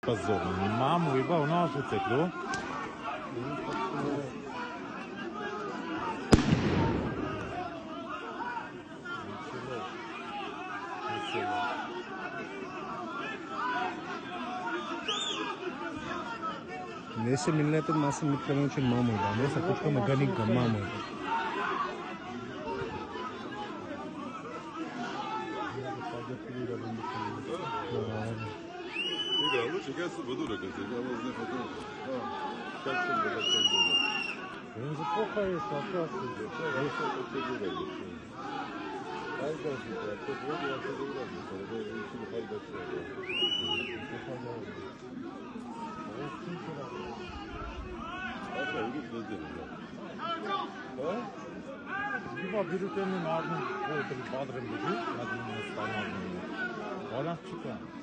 пазор. Маму иба оно зуцекло. Neyse milletin nasıl mitlemek için mamuydu. Neyse kuşka mekanik mamuydu. Він же похає, 이봐 비를 때문에 나는 뭐들이 빠들은 거지? 나중에 스타일 나중에. 워낙 치고.